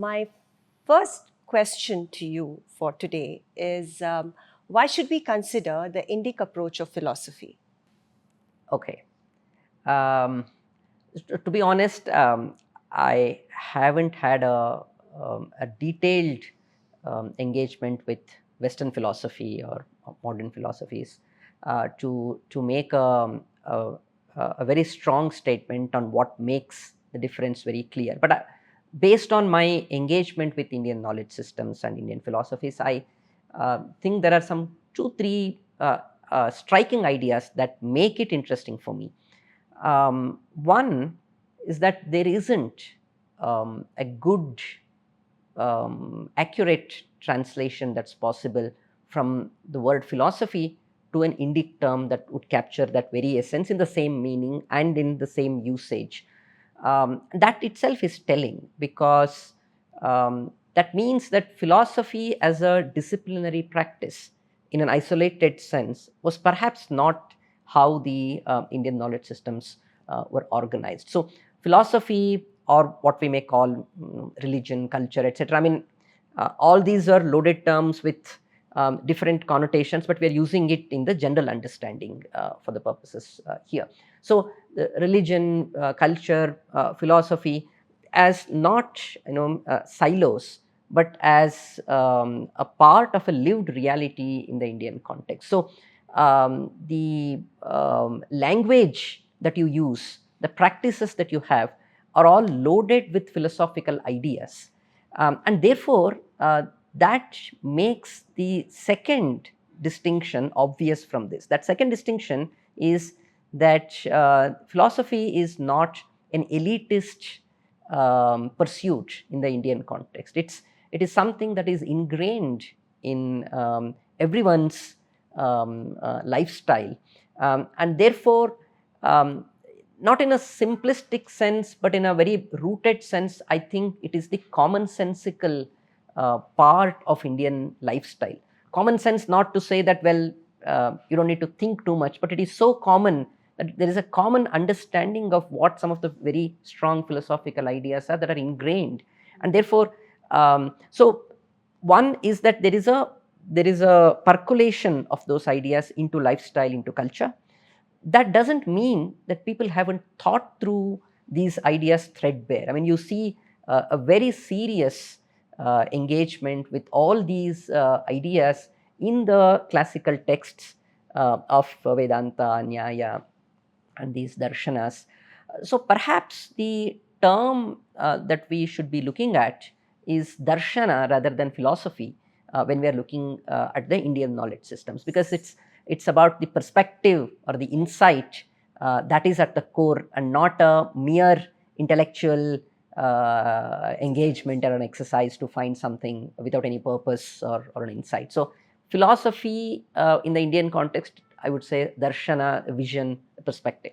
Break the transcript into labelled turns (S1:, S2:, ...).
S1: My first question to you for today is why should we consider the Indic approach of philosophy?
S2: Okay. To be honest, I haven't had a detailed engagement with Western philosophy or modern philosophies to make a very strong statement on what makes the difference very clear. But based on my engagement with Indian knowledge systems and Indian philosophies, I think there are some 2-3 striking ideas that make it interesting for me. One is that there isn't a good, accurate translation that's possible from the word philosophy to an Indic term that would capture that very essence in the same meaning and in the same usage. That itself is telling, because that means that philosophy as a disciplinary practice in an isolated sense was perhaps not how the Indian knowledge systems were organized. So philosophy, or what we may call religion, culture, etc. I mean, all these are loaded terms with different connotations, but we are using it in the general understanding for the purposes here. So religion, culture, philosophy as not silos, but as a part of a lived reality in the Indian context. So the language that you use, the practices that you have, are all loaded with philosophical ideas, and therefore that makes the second distinction obvious from this. That second distinction is that philosophy is not an elitist pursuit in the Indian context. It is something that is ingrained in everyone's lifestyle, and therefore not in a simplistic sense, but in a very rooted sense, I think it is the commonsensical part of Indian lifestyle. Common sense, not to say that, well, you don't need to think too much, but it is so common that there is a common understanding of what some of the very strong philosophical ideas are that are ingrained. And therefore, so one is that there is a percolation of those ideas into lifestyle, into culture. That doesn't mean that people haven't thought through these ideas threadbare. I mean, you see a very serious engagement with all these ideas in the classical texts of Vedanta, Nyaya, and these darshanas. So perhaps the term that we should be looking at is darshana rather than philosophy when we are looking at the Indian knowledge systems, because it's about the perspective or the insight that is at the core, and not a mere intellectual engagement or an exercise to find something without any purpose or an insight. So philosophy in the Indian context, I would say darshana, vision, perspective.